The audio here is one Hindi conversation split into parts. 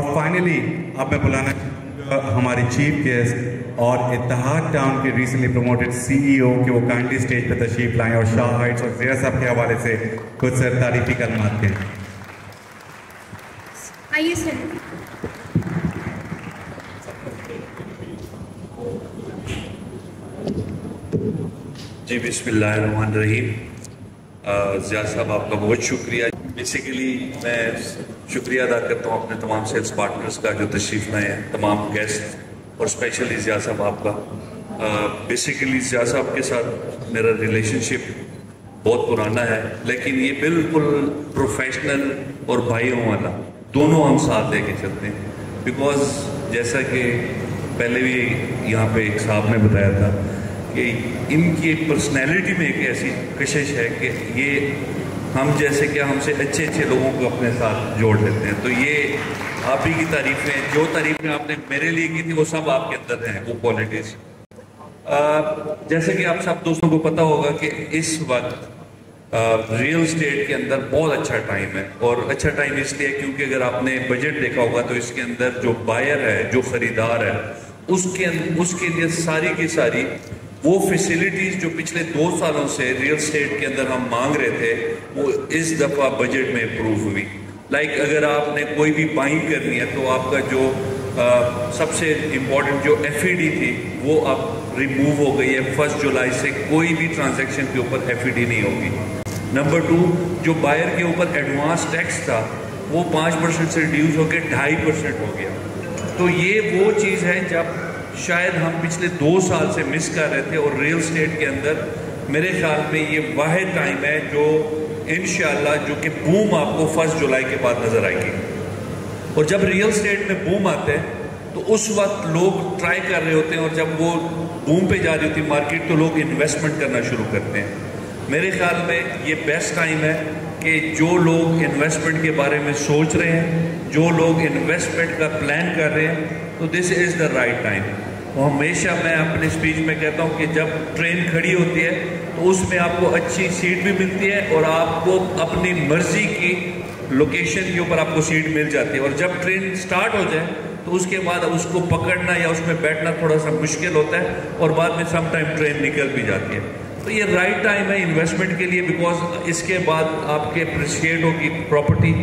और फाइनली अब मैं बुलाना चाहूँगा हमारे चीफ गेस्ट और इत्तेहाद टाउन के रिसेंटली प्रमोटेड सीईओ के वो काइंडली स्टेज पर तशरीफ लाएं और शाह हाइट्स और ज़िया साहब के हवाले से कुछ सरतारीफी कलमात कहें। आइए सर। जी बिस्मिल्लाहिर्रहमानिर्रहीम। ज़िया साहब आपका बहुत शुक्रिया। बेसिकली मैं शुक्रिया अदा करता हूँ अपने तमाम सेल्स पार्टनर्स का जो तशरीफ़ लाए हैं, तमाम गेस्ट और स्पेशली ज़िया साहब आपका। बेसिकली ज़िया साहब के साथ मेरा रिलेशनशिप बहुत पुराना है, लेकिन ये बिल्कुल प्रोफेशनल और भाइयों वाला दोनों हम साथ लेके चलते हैं। बिकॉज जैसा कि पहले भी यहाँ पे एक साहब ने बताया था कि इनकी एक पर्सनैलिटी में एक ऐसी कशिश है कि ये हम जैसे क्या हमसे अच्छे अच्छे लोगों को अपने साथ जोड़ लेते हैं। तो ये आप ही की तारीफ़ें, जो तारीफ़ें आपने मेरे लिए की थी वो सब आपके अंदर हैं, वो क्वालिटीज़। जैसे कि आप सब दोस्तों को पता होगा कि इस वक्त रियल स्टेट के अंदर बहुत अच्छा टाइम है। और अच्छा टाइम इसलिए क्योंकि अगर आपने बजट देखा होगा तो इसके अंदर जो बायर है, जो ख़रीदार है, उसके लिए सारी की सारी वो फैसिलिटीज़ जो पिछले 2 सालों से रियल स्टेट के अंदर हम मांग रहे थे वो इस दफ़ा बजट में अप्रूव हुई। लाइक अगर आपने कोई भी बाइंग करनी है तो आपका जो सबसे इम्पोर्टेंट जो FED थी वो अब रिमूव हो गई है। 1 जुलाई से कोई भी ट्रांजैक्शन के ऊपर FED नहीं होगी। नंबर 2, जो बायर के ऊपर एडवांस टैक्स था वो 5% से रिड्यूस होकर 2.5% हो गया। तो ये वो चीज़ है जब शायद हम पिछले 2 साल से मिस कर रहे थे। और रियल स्टेट के अंदर मेरे ख्याल में ये वाहिद टाइम है जो इंशाल्लाह जो कि बूम आपको 1 जुलाई के बाद नज़र आएगी। और जब रियल स्टेट में बूम आते हैं तो उस वक्त लोग ट्राई कर रहे होते हैं, और जब वो बूम पे जा रही होती मार्केट तो लोग इन्वेस्टमेंट करना शुरू करते हैं। मेरे ख्याल में ये बेस्ट टाइम है कि जो लोग इन्वेस्टमेंट के बारे में सोच रहे हैं, जो लोग इन्वेस्टमेंट का प्लान कर रहे हैं, तो this is the right time. वो हमेशा मैं अपने स्पीच में कहता हूँ कि जब ट्रेन खड़ी होती है तो उसमें आपको अच्छी सीट भी मिलती है और आपको अपनी मर्जी की लोकेशन के ऊपर आपको सीट मिल जाती है। और जब ट्रेन स्टार्ट हो जाए तो उसके बाद उसको पकड़ना या उसमें बैठना थोड़ा सा मुश्किल होता है और बाद में सम टाइम ट्रेन निकल भी जाती है। तो ये राइट टाइम है इन्वेस्टमेंट के लिए, बिकॉज इसके बाद आपके अप्रिशिएट होगी प्रॉपर्टी।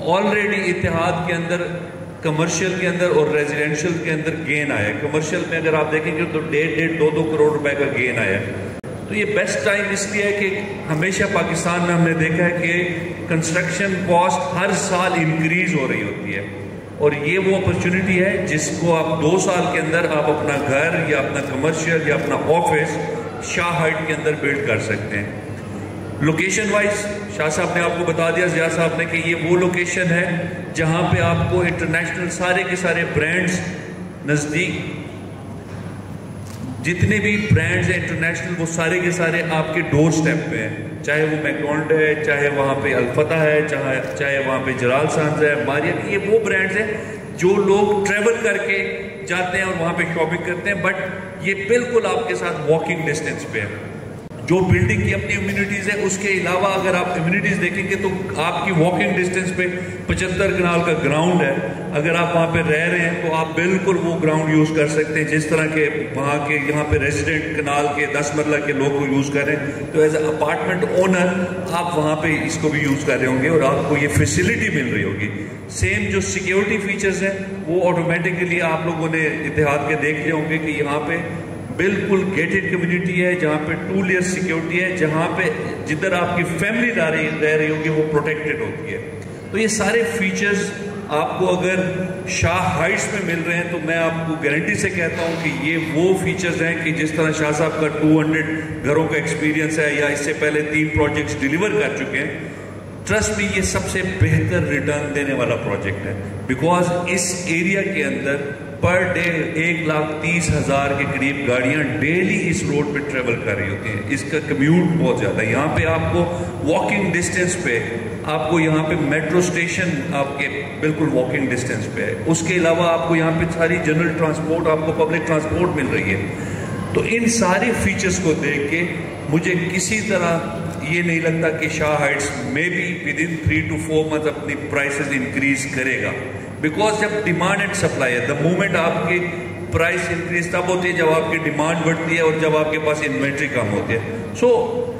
ऑलरेडी इत्तेहाद के अंदर कमर्शियल के अंदर और रेजिडेंशियल के अंदर गेन आया है। कमर्शियल में अगर आप देखेंगे तो 1.5-2 करोड़ रुपए का गेन आया है। तो ये बेस्ट टाइम इसलिए है कि हमेशा पाकिस्तान में हमने देखा है कि कंस्ट्रक्शन कॉस्ट हर साल इंक्रीज हो रही होती है, और ये वो अपॉर्चुनिटी है जिसको आप 2 साल के अंदर आप अपना घर या अपना कमर्शियल या अपना ऑफिस शाह हाइट के अंदर बिल्ड कर सकते हैं। लोकेशन वाइज शाह साहब ने आपको बता दिया, ज़िया साहब ने, कि ये वो लोकेशन है जहां पे आपको इंटरनेशनल सारे के सारे ब्रांड्स नज़दीक, जितने भी ब्रांड्स हैं इंटरनेशनल वो सारे के सारे आपके डोर स्टेप पे हैं। चाहे वो मैकडोनल्ड है, चाहे वहाँ पे अल्फता है, चाहे वहाँ पे जलाल सांस है, मारिया, ये वो ब्रांड्स हैं जो लोग ट्रेवल करके जाते हैं और वहाँ पे शॉपिंग करते हैं। बट ये बिल्कुल आपके साथ वॉकिंग डिस्टेंस पे है। जो बिल्डिंग की अपनी इम्यूनिटीज़ है उसके अलावा अगर आप इम्यूनिटीज़ देखेंगे तो आपकी वॉकिंग डिस्टेंस पे 75 कनाल का ग्राउंड है। अगर आप वहाँ पे रह रहे हैं तो आप बिल्कुल वो ग्राउंड यूज़ कर सकते हैं जिस तरह के वहाँ के यहाँ पे रेजिडेंट कनाल के 10 मरला के लोग को यूज़ कर रहे हैं। तो एज ए अपार्टमेंट ओनर आप वहाँ पे इसको भी यूज़ कर रहे होंगे और आपको ये फैसिलिटी मिल रही होगी। सेम जो सिक्योरिटी फीचर्स हैं वो ऑटोमेटिकली आप लोगों ने इत्तेहाद के देख रहे होंगे कि यहाँ पे बिल्कुल गेटेड कम्युनिटी है, जहाँ पे 2 लेयर सिक्योरिटी है, जहाँ पे जिधर आपकी फैमिली रह रही होगी वो प्रोटेक्टेड होती है। तो ये सारे फीचर्स आपको अगर शाह हाइट्स में मिल रहे हैं तो मैं आपको गारंटी से कहता हूँ कि ये वो फीचर्स हैं कि जिस तरह शाह साहब का 200 घरों का एक्सपीरियंस है या इससे पहले 3 प्रोजेक्ट्स डिलीवर कर चुके हैं। ट्रस्ट में ये सबसे बेहतर रिटर्न देने वाला प्रोजेक्ट है, बिकॉज इस एरिया के अंदर पर डे 1,30,000 के करीब गाड़ियां डेली इस रोड पे ट्रेवल कर रही होती हैं। इसका कम्यूट बहुत ज़्यादा है। यहाँ पे आपको वॉकिंग डिस्टेंस पे आपको यहाँ पे मेट्रो स्टेशन आपके बिल्कुल वॉकिंग डिस्टेंस पे है। उसके अलावा आपको यहाँ पे सारी जनरल ट्रांसपोर्ट, आपको पब्लिक ट्रांसपोर्ट मिल रही है। तो इन सारे फीचर्स को देख के मुझे किसी तरह ये नहीं लगता कि शाह हाइट्स में भी विद इन 3 to 4 मंथ अपनी प्राइसेस इंक्रीज करेगा। बिकॉज जब डिमांड एंड सप्लाई है, द मोमेंट आपकी प्राइस इंक्रीज तब होती है जब आपकी डिमांड बढ़ती है और जब आपके पास इन्वेंट्री कम होती है. So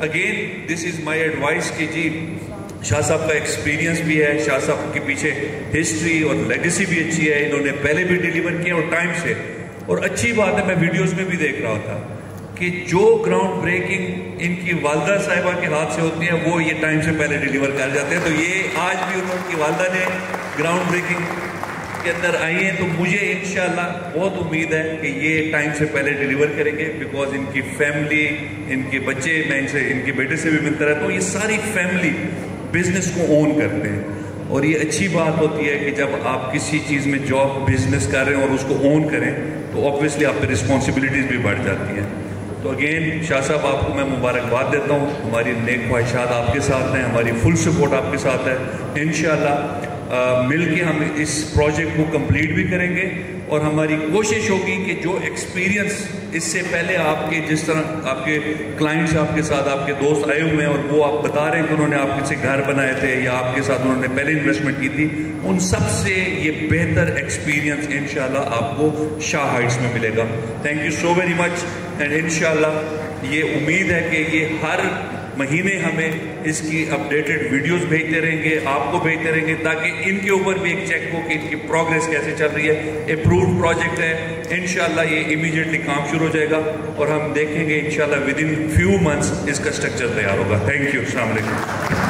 again this is my advice कि जी शाह साहब का एक्सपीरियंस भी है, शाह साहब के पीछे हिस्ट्री और लेगेसी भी अच्छी है, इन्होंने पहले भी डिलीवर किया और टाइम से. और अच्छी बात है, मैं वीडियोस में भी देख रहा था कि जो ग्राउंड ब्रेकिंग इनकी वालदा साहिबा के हाथ से होती है वो ये टाइम से पहले डिलीवर कर जाते हैं. तो ये आज भी उनकी वालदा ने ग्राउंड ब्रेकिंग के अंदर आई हैं, तो मुझे इंशाल्लाह बहुत उम्मीद है कि ये टाइम से पहले डिलीवर करेंगे. बिकॉज इनकी फैमिली, इनके बच्चे, मैं इनसे इनके बेटे से भी मिलता रहता हूँ, ये सारी फैमिली बिजनेस को ओन करते हैं. और ये अच्छी बात होती है कि जब आप किसी चीज़ में जॉब बिजनेस कर रहे हैं और उसको ओन करें तो ऑब्वियसली आप पे रिस्पॉन्सिबिलिटीज़ भी बढ़ जाती हैं. तो अगेन शाह साहब आपको मैं मुबारकबाद देता हूँ. हमारी नेक ख्वाहिशात आपके साथ हैं, हमारी फुल सपोर्ट आपके साथ है. इंशाल्लाह मिल के हम इस प्रोजेक्ट को कंप्लीट भी करेंगे और हमारी कोशिश होगी कि जो एक्सपीरियंस इससे पहले आपके, जिस तरह आपके क्लाइंट्स आपके साथ, आपके दोस्त आए हुए हैं और वो आप बता रहे हैं कि उन्होंने आपके से घर बनाए थे या आपके साथ उन्होंने पहले इन्वेस्टमेंट की थी, उन सब से ये बेहतर एक्सपीरियंस इंशाल्लाह आपको शाह हाइट्स में मिलेगा. Thank you so very much. And इंशाल्लाह ये उम्मीद है कि ये हर महीने हमें इसकी अपडेटेड वीडियोस भेजते रहेंगे, आपको भेजते रहेंगे, ताकि इनके ऊपर भी एक चेक हो कि इनकी प्रोग्रेस कैसे चल रही है. अप्रूव्ड प्रोजेक्ट है, इंशाल्लाह ये इमीडिएटली काम शुरू हो जाएगा और हम देखेंगे इंशाल्लाह विद इन फ्यू मंथ्स इसका स्ट्रक्चर तैयार होगा. Thank you. अस्सलाम वालेकुम.